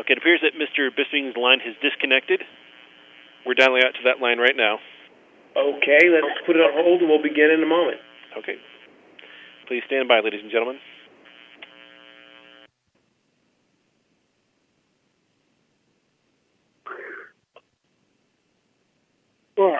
Okay, it appears that Mr. Bisping's line has disconnected. We're dialing out to that line right now. Okay, let's put it on hold and we'll begin in a moment. Okay. Please stand by, ladies and gentlemen. Yeah.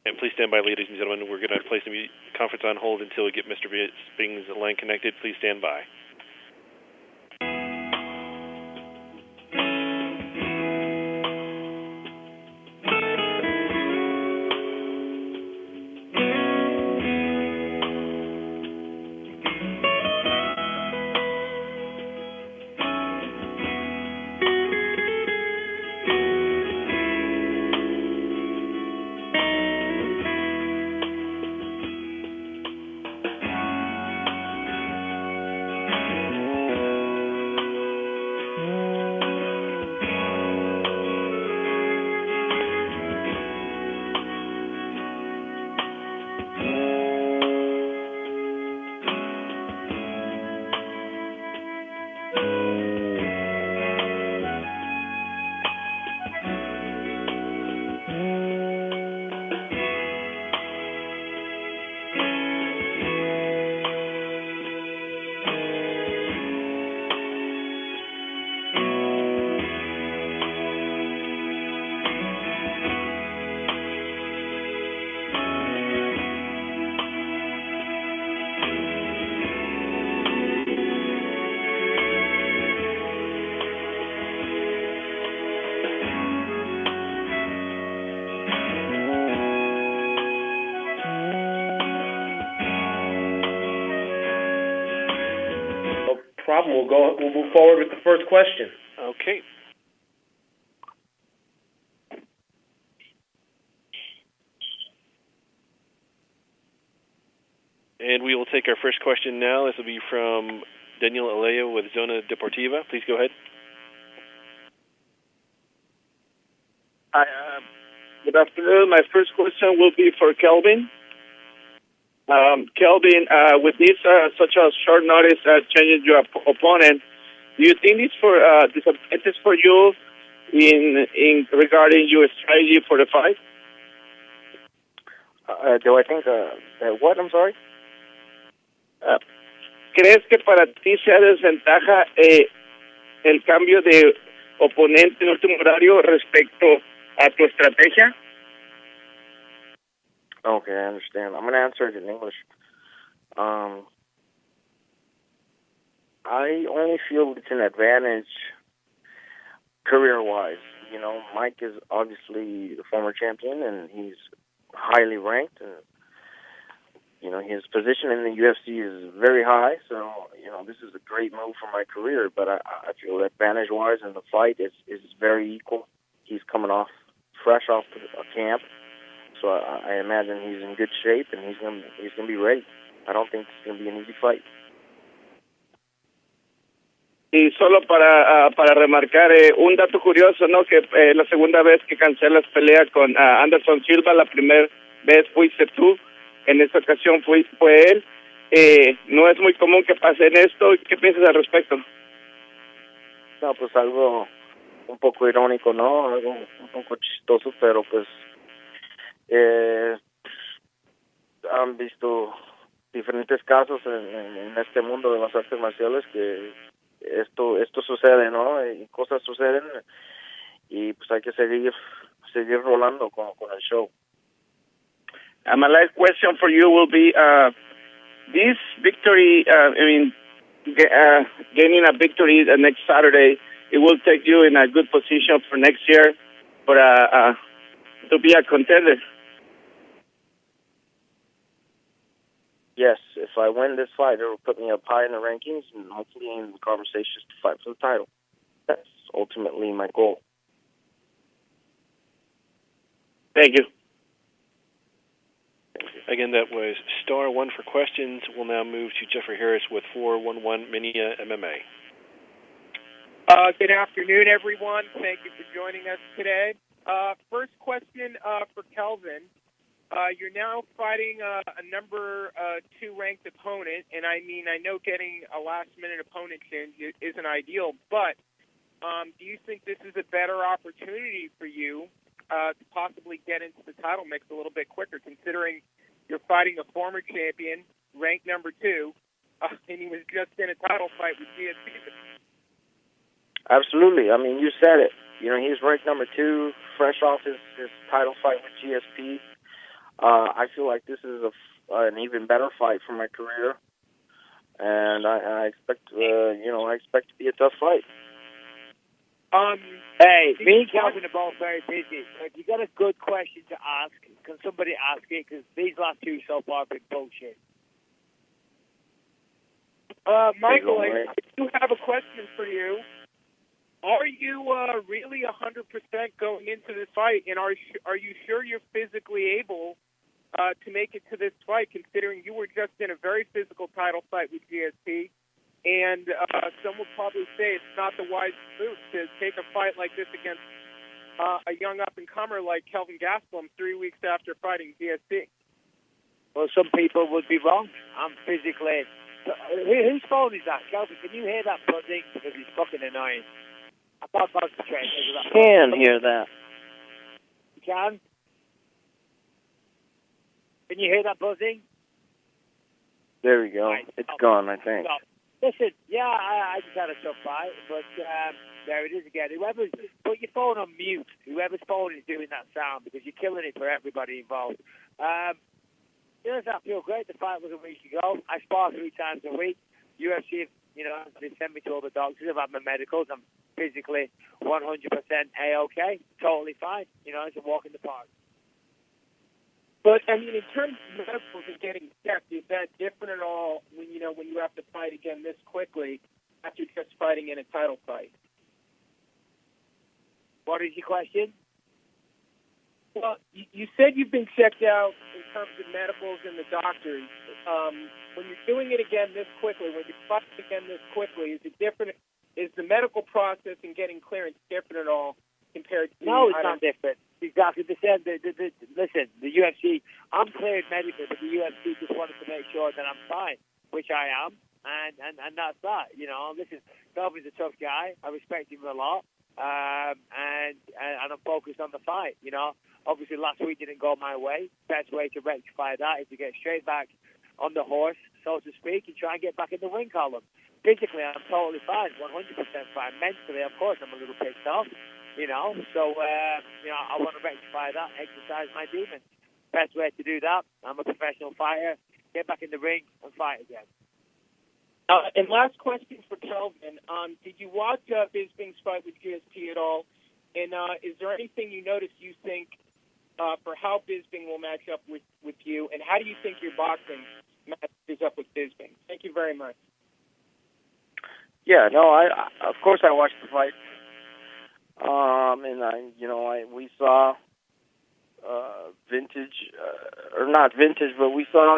And please stand by, ladies and gentlemen. We're going to place the conference on hold until we get Mr. Bisping's line connected. Please stand by. Problem. We'll move forward with the first question. Okay. And we will take our first question now. This will be from Daniel Alea with Zona Deportiva. Please go ahead. Hi, good afternoon. My first question will be for Kelvin. Kelvin, with this such a short notice changing your opponent, do you think it's for disadvantage for you in regarding your strategy for the fight? Do I think what? I'm sorry. ¿Crees que para ti sea desventaja el cambio de oponente en último horario respecto a tu estrategia? Okay, I understand. I'm going to answer it in English. I only feel it's an advantage career-wise. You know, Mike is obviously the former champion, and he's highly ranked. And, you know, his position in the UFC is very high, so, you know, this is a great move for my career. But I feel advantage-wise in the fight is very equal. He's coming fresh off a camp. So I imagine he's in good shape and he's gonna be ready. I don't think it's gonna be an easy fight. Y solo para remarcar un dato curioso, ¿no? Que la segunda vez que cancelas pelea con Anderson Silva, la primera vez fuiste tú, en esta ocasión fue él. No es muy común que pase en esto. ¿Qué piensas al respecto? No, pues algo un poco irónico, ¿no? Algo un poco chistoso, pero pues han visto diferentes casos en este mundo de las artes marciales que esto sucede, ¿no? Y cosas suceden y pues hay que seguir rolando con el show. My last question for you will be, this victory, gaining a victory next Saturday, it will take you in a good position for next year, for to be a contender. Yes, if I win this fight, it will put me up high in the rankings and hopefully in the conversations to fight for the title. That's ultimately my goal. Thank you. Again, that was star one for questions. We'll now move to Jeffrey Harris with 411 Minia MMA. Good afternoon, everyone. Thank you for joining us today. First question for Kelvin. You're now fighting a number 2 ranked opponent, and I know getting a last-minute opponent change isn't ideal, but do you think this is a better opportunity for you to possibly get into the title mix a little bit quicker, considering you're fighting a former champion, ranked number 2, and he was just in a title fight with GSP? Absolutely. I mean, you said it. You know, he's ranked number 2, fresh off his title fight with GSP. I feel like this is an even better fight for my career, and I expect, I expect to be a tough fight. Hey, me and Calvin are both very busy. If you got a good question to ask, can somebody ask it? Because these last 2 so far have been bullshit. Michael, I do have a question for you. Are you really 100% going into this fight, and are you sure you're physically able to make it to this fight, considering you were just in a very physical title fight with GSP, and some will probably say it's not the wise move to take a fight like this against a young up-and-comer like Kelvin Gastelum 3 weeks after fighting GSP? Well, some people would be wrong. I'm physically... Whose phone is that? Kelvin, can you hear that buzzing? Because it's fucking annoying. I can't concentrate. Can hear that. You can? Can you hear that buzzing? There we go. Right. It's gone, I think. Stop. Listen, yeah, I just had a tough fight, but there it is again. Put your phone on mute. Whoever's phone is doing that sound, because you're killing it for everybody involved. I feel great. The fight was a week ago. I spar 3 times a week. UFC, they send me to all the doctors. I've had my medicals. I'm physically 100% A-OK. Totally fine. It's a walk in the park. But, in terms of medicals and getting checked, is that different at all when you have to fight again this quickly after just fighting in a title fight? What is your question? Well, you said you've been checked out in terms of medicals and the doctors. When you're doing it again this quickly, when you're fighting again this quickly, is it different? Is the medical process and getting clearance different at all compared to... No, it's not different. Exactly the same. Listen, the UFC, I'm cleared medically, but the UFC just wanted to make sure that I'm fine, which I am, and that's that. Listen, Kelvin's a tough guy. I respect him a lot, and I'm focused on the fight. Obviously last week didn't go my way. Best way to rectify that is to get straight back on the horse, so to speak, and try and get back in the win column. Physically, I'm totally fine, 100% fine. Mentally, of course, I'm a little pissed off. So I want to rectify that, exercise my demons. Best way to do that, I'm a professional fighter, get back in the ring and fight again. And last question for Kelvin. Did you watch Bisping's fight with GSP at all? And is there anything you noticed you think for how Bisping will match up with you? And how do you think your boxing matches up with Bisping? Thank you very much. Yeah, no, I of course I watched the fight. We saw vintage, or not vintage, but we saw,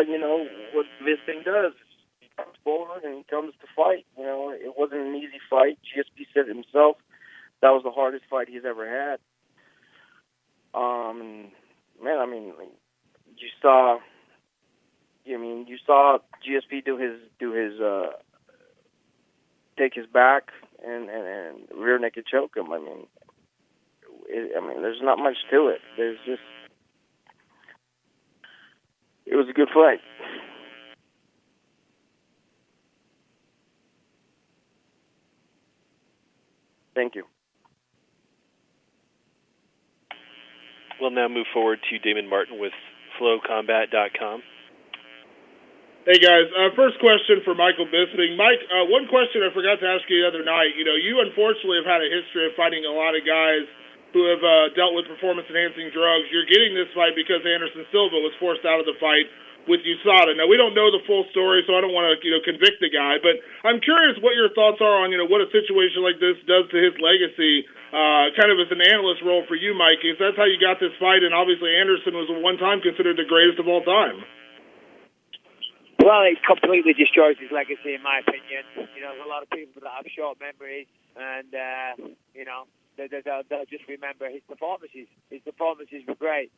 what Bisping does. He comes forward and he comes to fight. It wasn't an easy fight. GSP said himself that was the hardest fight he's ever had. You saw GSP do his take his back and rear naked choke him. There's not much to it. It was a good fight. Thank you. We'll now move forward to Damon Martin with FlowCombat.com. Hey, guys. First question for Michael Bisping. Mike, one question I forgot to ask you the other night. You unfortunately have had a history of fighting a lot of guys who have dealt with performance-enhancing drugs. You're getting this fight because Anderson Silva was forced out of the fight with USADA. Now, we don't know the full story, so I don't want to, convict the guy, but I'm curious what your thoughts are on, what a situation like this does to his legacy, kind of as an analyst role for you, Mike, is that's how you got this fight, and obviously Anderson was at one time considered the greatest of all time. Well, it completely destroys his legacy, in my opinion. There's a lot of people that have short memories, and, they'll just remember his performances. His performances were great.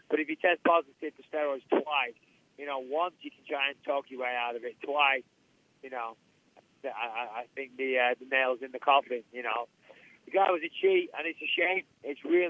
But if you test positive for steroids twice, once you can try and talk your way out of it. Twice, I think the nail's in the coffin. The guy was a cheat, and it's a shame. It's really